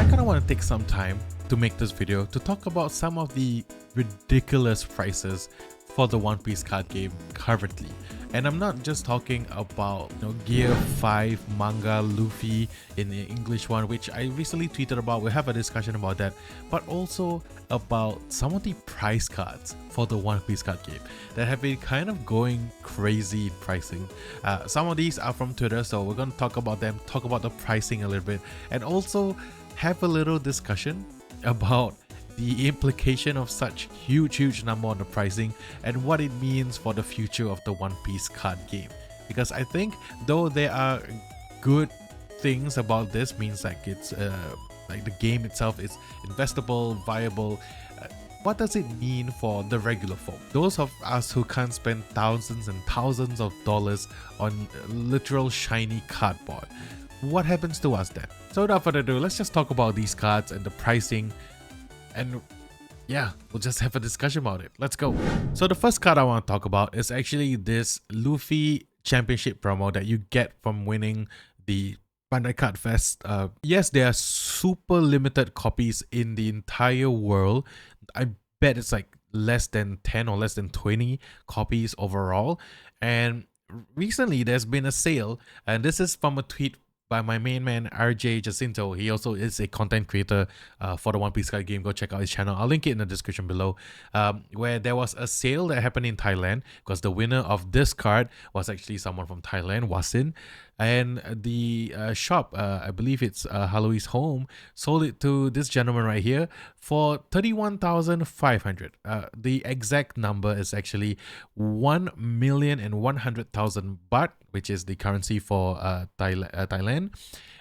I kind of want to take some time to make this video to talk about some of the ridiculous prices for the One Piece card game currently. And I'm not just talking about Gear 5 manga Luffy in the English one, which I recently tweeted about. We'll have a discussion about that, but also about some of the price cards for the One Piece card game that have been kind of going crazy in pricing. Some of these are from Twitter, so we're going to talk about them, talk about the pricing a little bit, and also have a little discussion about the implication of such huge number on the pricing and what it means for the future of the One Piece card game. Because I think though there are good things about this, means like it's like the game itself is investable, viable, what does it mean for the regular folk? Those of us who can't spend thousands and thousands of dollars on literal shiny cardboard. What happens to us then? So without further ado, let's just talk about these cards and the pricing. And yeah, we'll just have a discussion about it. Let's go. So the first card I want to talk about is actually this Luffy championship promo that you get from winning the Bandai Card Fest. Yes, there are super limited copies in the entire world. I bet it's like less than 10 or less than 20 copies overall. And recently there's been a sale, and this is from a tweet by my main man RJ Jacinto. He also is a content creator for the One Piece card game. Go check out his channel. I'll link it in the description below. Where there was a sale that happened in Thailand, because the winner of this card was actually someone from Thailand, Wasin. And the shop, I believe it's Halloween's Home, sold it to this gentleman right here for 31,500. The exact number is actually 1,100,000 baht, which is the currency for Thailand,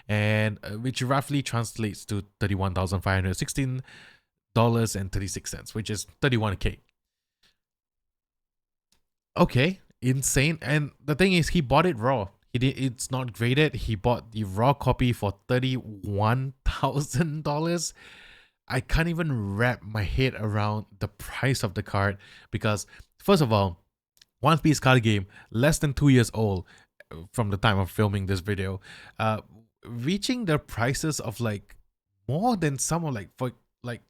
and which roughly translates to $31,516.36, which is 31k. Okay, insane. And the thing is, he bought it raw. It's not graded. He bought the raw copy for $31,000. I can't even wrap my head around the price of the card, because first of all, One Piece card game, less than 2 years old from the time of filming this video, reaching the prices of like more than some of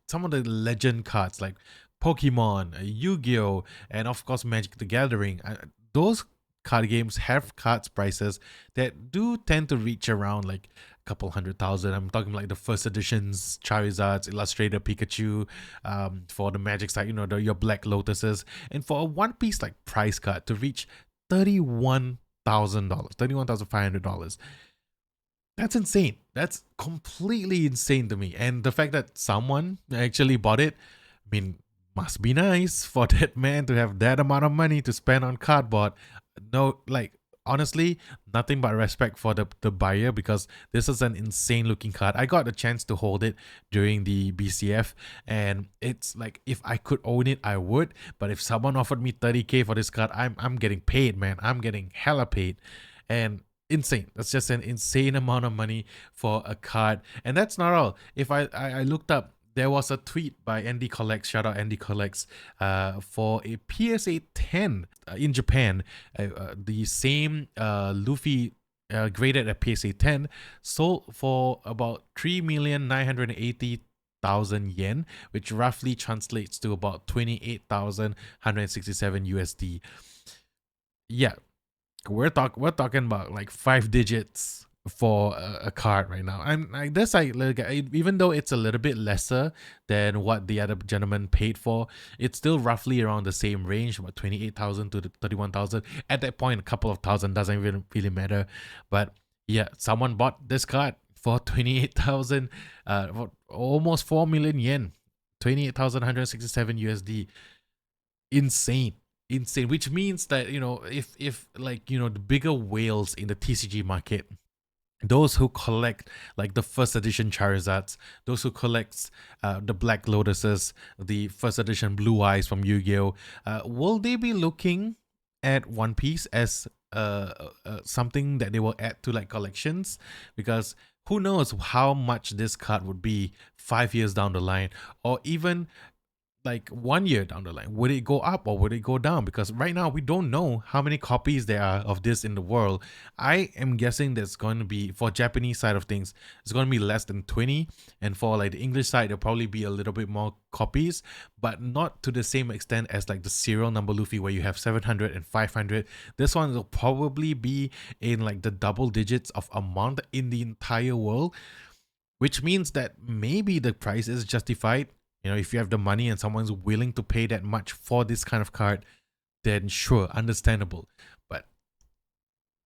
some of the legend cards like Pokemon, Yu-Gi-Oh, and of course Magic the Gathering. Those card games have cards prices that do tend to reach around like a couple $100,000. I'm talking like the first editions, Charizard's, Illustrator Pikachu, for the Magic side, your Black Lotuses, and for a One Piece like price card to reach $31,000, $31,500. That's insane. That's completely insane to me. And the fact that someone actually bought it, I mean, must be nice for that man to have that amount of money to spend on cardboard. No, like honestly, nothing but respect for the buyer, because this is an insane looking card. I got the chance to hold it during the BCF, and it's like, if I could own it, I would. But if someone offered me 30k for this card, I'm getting paid, man. I'm getting hella paid. And insane. That's just an insane amount of money for a card. And that's not all. If I looked up, there was a tweet by Andy Collects, shout out Andy Collects, for a PSA 10 in Japan. The same Luffy graded at PSA 10 sold for about 3,980,000 yen, which roughly translates to about 28,167 USD. Yeah, we're talking about like 5 digits for a card right now. And like this, even though it's a little bit lesser than what the other gentleman paid for, it's still roughly around the same range, about 28,000 to 31,000. At that point, a couple of thousand doesn't even really matter. But yeah, someone bought this card for 28,000, for almost 4 million yen, 28,167 USD. Insane. Which means that if like the bigger whales in the TCG market, those who collect like the first edition Charizards, those who collect the Black Lotuses, the first edition Blue Eyes from Yu-Gi-Oh, will they be looking at One Piece as something that they will add to like collections? Because who knows how much this card would be 5 years down the line, or even like 1 year down the line? Would it go up or would it go down? Because right now we don't know how many copies there are of this in the world. I am guessing there's going to be, for Japanese side of things, it's going to be less than 20, and for like the English side there'll probably be a little bit more copies, but not to the same extent as like the serial number Luffy where you have 700 and 500. This one will probably be in like the double digits of amount in the entire world, which means that maybe the price is justified. You know, if you have the money and someone's willing to pay that much for this kind of card, then sure, understandable. But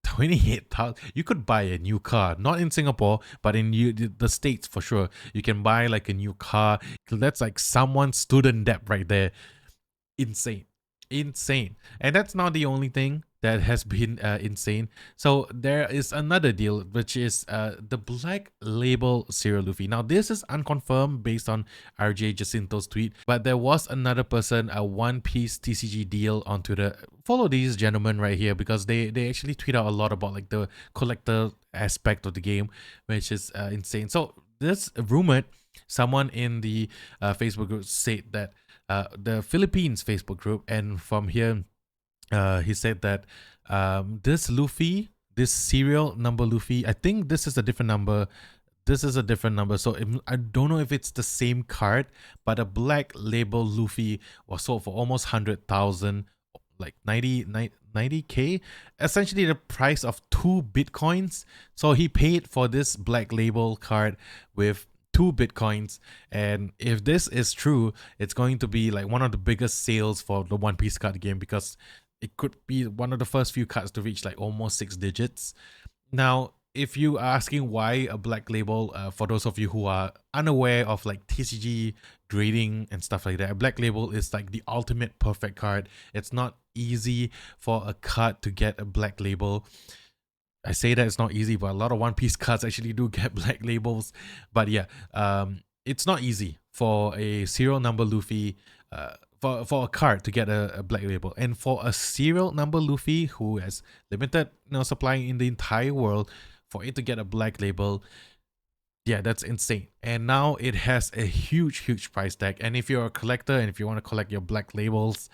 28,000, you could buy a new car, not in Singapore, but in the States for sure. You can buy like a new car. That's like someone's student debt right there. Insane. Insane. And that's not the only thing that has been insane. So there is another deal, which is the Black Label Serial Luffy. Now this is unconfirmed based on RJ Jacinto's tweet, but there was another person, a One Piece TCG deal on Twitter. Follow these gentlemen right here because they actually tweet out a lot about like the collector aspect of the game, which is insane. So this rumored, someone in the Facebook group said that the Philippines Facebook group, and from here he said that this Luffy, this serial number Luffy, I think this is a different number. This is a different number. So I don't know if it's the same card, but a Black Label Luffy was sold for almost 100,000, like 90K, essentially the price of 2 Bitcoins. So he paid for this Black Label card with 2 Bitcoins. And if this is true, it's going to be like one of the biggest sales for the One Piece card game, because it could be one of the first few cards to reach like almost 6 digits. Now, if you are asking why a Black Label, for those of you who are unaware of like TCG grading and stuff like that, a Black Label is like the ultimate perfect card. It's not easy for a card to get a Black Label. I say that it's not easy, but a lot of One Piece cards actually do get Black Labels. But yeah, it's not easy for a serial number Luffy, for a card to get a Black Label, and for a serial number Luffy who has limited supply in the entire world, for it to get a Black Label, yeah, that's insane. And now it has a huge price tag. And if you're a collector and if you want to collect your Black Labels,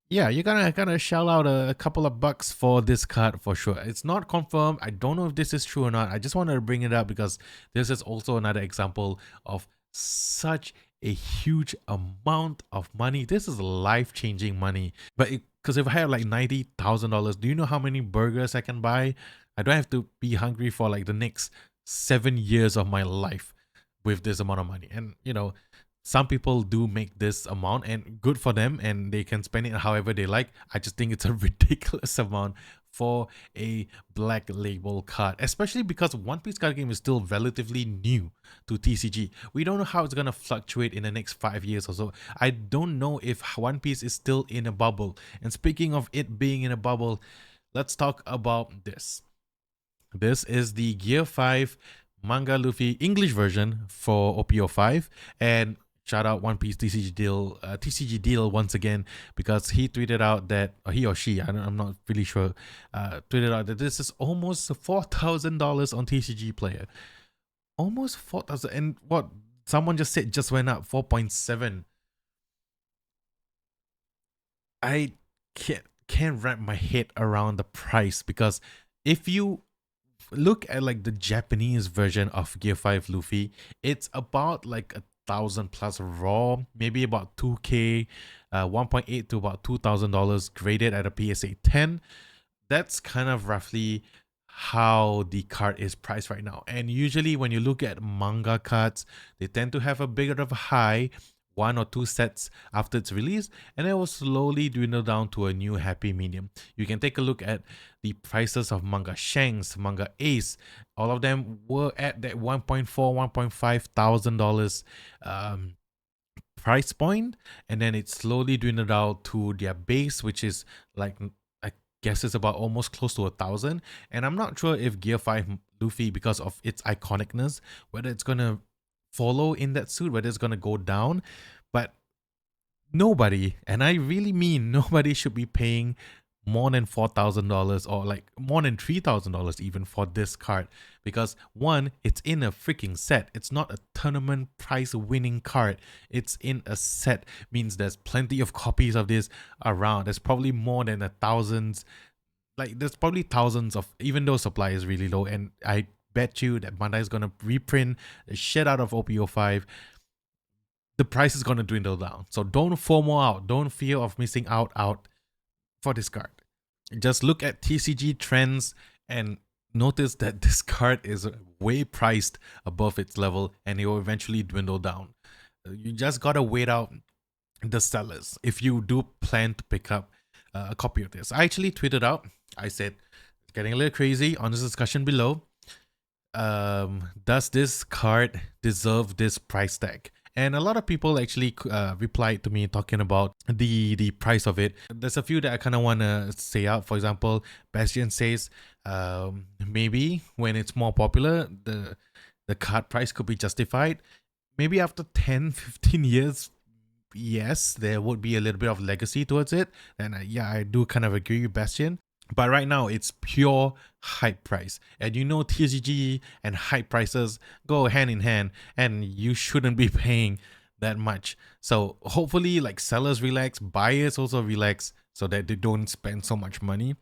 yeah, you're gonna shell out a couple of bucks for this card for sure. It's not confirmed. I don't know if this is true or not. I just wanted to bring it up because this is also another example of such a huge amount of money. This is life-changing money. But because if I have like $90,000, do you know how many burgers I can buy? I don't have to be hungry for like the next 7 years of my life with this amount of money. And some people do make this amount, and good for them, and they can spend it however they like. I just think it's a ridiculous amount for a Black Label card, especially because One Piece card game is still relatively new to TCG. We don't know how it's gonna fluctuate in the next 5 years or so. I don't know if One Piece is still in a bubble. And speaking of it being in a bubble, let's talk about this. This is the Gear 5 Manga Luffy English version for OPO 5, and shout out One Piece TCG deal once again, because he tweeted out that, or he or she, I'm not really sure, tweeted out that this is almost $4,000 on TCG Player. Almost 4,000, and what someone just said just went up 4.7. I can't wrap my head around the price, because if you look at like the Japanese version of Gear 5 Luffy, it's about like 1,000 plus raw, maybe about 2K, 1.8 to about $2,000 graded at a PSA 10. That's kind of roughly how the card is priced right now. And usually when you look at manga cards, they tend to have a bigger of a high, 1 or 2 sets after its release, and it will slowly dwindle down to a new happy medium. You can take a look at the prices of Manga Shanks, Manga Ace. All of them were at that $1.5 thousand price point, and then it slowly dwindled out to their base, which is like, I guess it's about almost close to 1,000. And I'm not sure if Gear 5 Luffy, because of its iconicness, whether it's gonna follow in that suit, whether it's gonna go down. But nobody, and I really mean nobody, should be paying more than $4,000 or like more than $3,000 even for this card, because one, it's in a freaking set. It's not a tournament prize winning card. It's in a set, means there's plenty of copies of this around. There's probably more than there's probably thousands of, even though supply is really low, and I bet you that Bandai is gonna reprint the shit out of OP05. The price is gonna dwindle down. So don't FOMO out. Don't fear of missing out for this card. Just look at TCG trends and notice that this card is way priced above its level, and it will eventually dwindle down. You just gotta wait out the sellers if you do plan to pick up a copy of this. I actually tweeted out, I said, getting a little crazy on this discussion below. Does this card deserve this price tag? And a lot of people actually replied to me talking about the price of it. There's a few that I kind of want to say out. For example, Bastian says maybe when it's more popular, the card price could be justified. Maybe after 10, 15 years, yes, there would be a little bit of legacy towards it. And yeah, I do kind of agree with Bastian. But right now, it's pure hype price. And you know, TCG and hype prices go hand in hand, and you shouldn't be paying that much. So hopefully, like, sellers relax, buyers also relax, so that they don't spend so much money.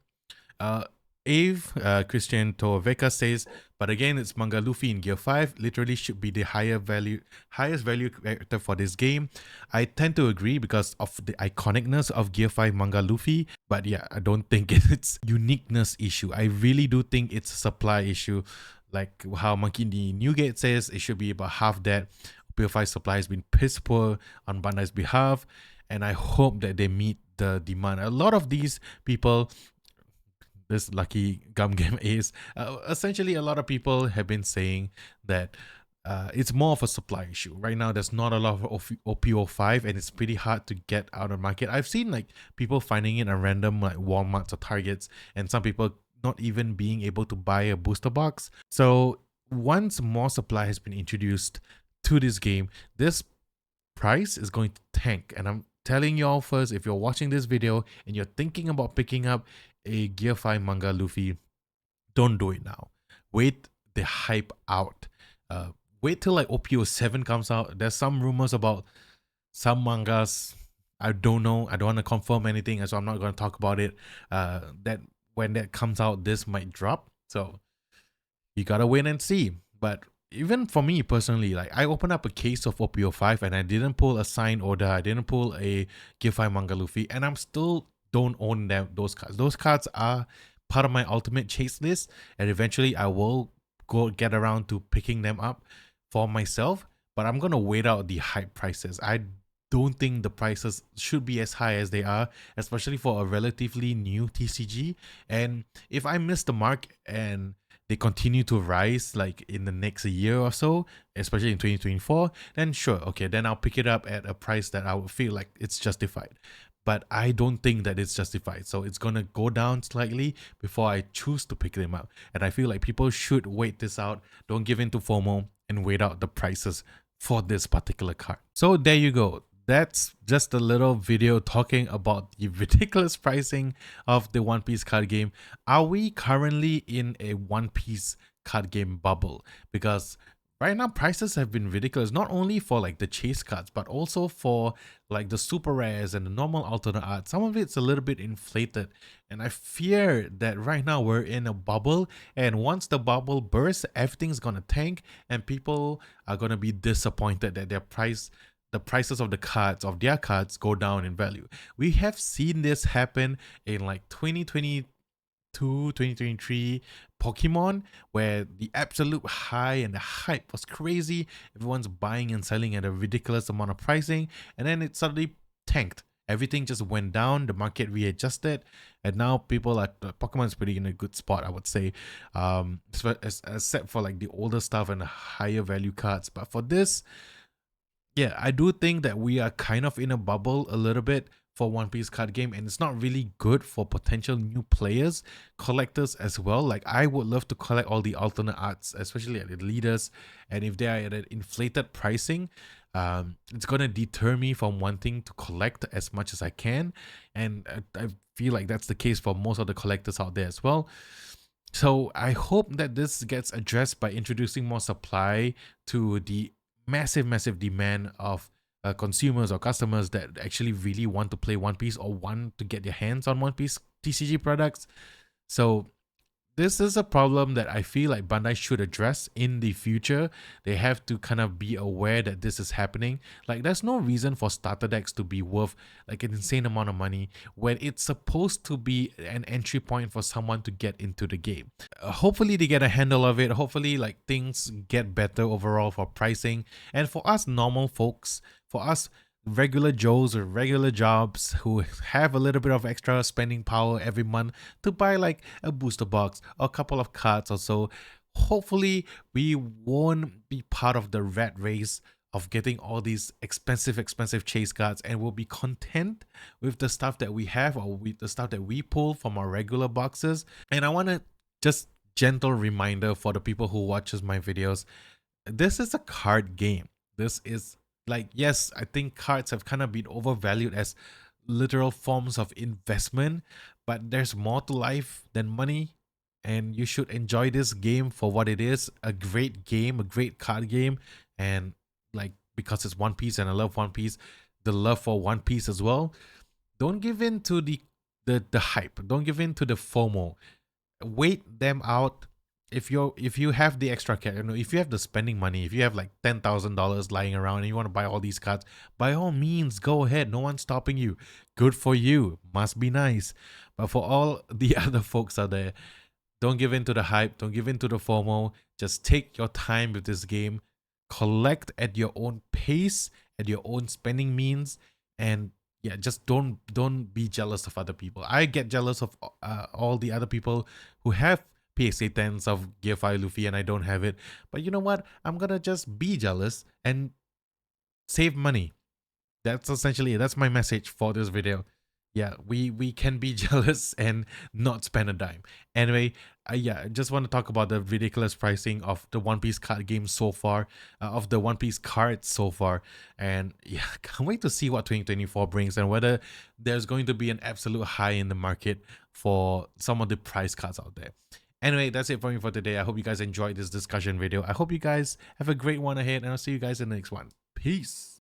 Christian Toveka says, but again, it's Manga Luffy in Gear 5. Literally should be the highest value character for this game. I tend to agree because of the iconicness of Gear 5 Manga Luffy. But yeah, I don't think it's uniqueness issue. I really do think it's a supply issue. Like how Monkey D Newgate says, it should be about half that. PO5 supply has been piss poor on Bandai's behalf. And I hope that they meet the demand. A lot of these people, this lucky gum game is essentially, a lot of people have been saying that it's more of a supply issue. Right now, there's not a lot of OPO5, and it's pretty hard to get out of the market. I've seen like people finding it at random like Walmarts or Targets, and some people not even being able to buy a booster box. So once more supply has been introduced to this game, this price is going to tank. And I'm telling y'all first, if you're watching this video and you're thinking about picking up a Gear 5 Manga Luffy, don't do it now. Wait the hype out. Wait till like OPO7 comes out. There's some rumors about some mangas. I don't know. I don't want to confirm anything, so I'm not going to talk about it. That when that comes out, this might drop. So you gotta wait and see. But even for me personally, like, I opened up a case of OPO5 and I didn't pull a signed order. I didn't pull a Gear 5 Manga Luffy, and I'm still don't own those cards. Those cards are part of my ultimate chase list, and eventually I will get around to picking them up for myself. But I'm gonna wait out the hype prices. I don't think the prices should be as high as they are, especially for a relatively new TCG. And if I miss the mark and they continue to rise like in the next year or so, especially in 2024, then sure, okay, then I'll pick it up at a price that I would feel like it's justified. But I don't think that it's justified. So it's going to go down slightly before I choose to pick them up. And I feel like people should wait this out. Don't give in to FOMO and wait out the prices for this particular card. So there you go. That's just a little video talking about the ridiculous pricing of the One Piece card game. Are we currently in a One Piece card game bubble? Because right now, prices have been ridiculous, not only for like the chase cards, but also for like the super rares and the normal alternate art. Some of it's a little bit inflated, and I fear that right now we're in a bubble, and once the bubble bursts, everything's gonna tank, and people are gonna be disappointed that the prices of their cards go down in value. We have seen this happen in like 2022, 2023 Pokemon, where the absolute high and the hype was crazy. Everyone's buying and selling at a ridiculous amount of pricing, and then it suddenly tanked. Everything just went down, the market readjusted, and now people are Pokemon's pretty in a good spot, I would say, except for like the older stuff and the higher value cards. But for this, yeah, I do think that we are kind of in a bubble a little bit for One Piece card game, and it's not really good for potential new players, collectors as well. Like, I would love to collect all the alternate arts, especially at the leaders, and if they are at an inflated pricing, it's gonna deter me from wanting to collect as much as I can, and I feel like that's the case for most of the collectors out there as well. So I hope that this gets addressed by introducing more supply to the massive demand of consumers or customers that actually really want to play One Piece or want to get their hands on One Piece TCG products. So this is a problem that I feel like Bandai should address in the future. They have to kind of be aware that this is happening. Like, there's no reason for starter decks to be worth like an insane amount of money when it's supposed to be an entry point for someone to get into the game. Hopefully they get a handle of it. Hopefully like things get better overall for pricing, and for us normal folks, for us regular Joes or regular jobs who have a little bit of extra spending power every month to buy like a booster box or a couple of cards or so. Hopefully we won't be part of the rat race of getting all these expensive chase cards, and we'll be content with the stuff that we have or with the stuff that we pull from our regular boxes. And I want to just gentle reminder for the people who watches my videos, this is a card game. This is like, yes, I think cards have kind of been overvalued as literal forms of investment, but there's more to life than money, and you should enjoy this game for what it is, a great game, a great card game. And like, because it's One Piece and I love One Piece, the love for One Piece as well. Don't give in to the hype. Don't give in to the FOMO. Wait them out. If you have the extra cash, if you have the spending money, if you have like $10,000 lying around and you want to buy all these cards, by all means go ahead. No one's stopping you. Good for you. Must be nice. But for all the other folks out there, don't give in to the hype. Don't give in to the FOMO. Just take your time with this game. Collect at your own pace, at your own spending means, and yeah, just don't be jealous of other people. I get jealous of all the other people who have PSA 10s of Gear 5 Luffy and I don't have it. But you know what? I'm gonna just be jealous and save money. That's essentially it. That's my message for this video. Yeah, we can be jealous and not spend a dime. Anyway, yeah, I just want to talk about the ridiculous pricing of the One Piece card game so far, of the One Piece cards so far. And yeah, can't wait to see what 2024 brings and whether there's going to be an absolute high in the market for some of the price cards out there. Anyway, that's it for me for today. I hope you guys enjoyed this discussion video. I hope you guys have a great one ahead, and I'll see you guys in the next one. Peace.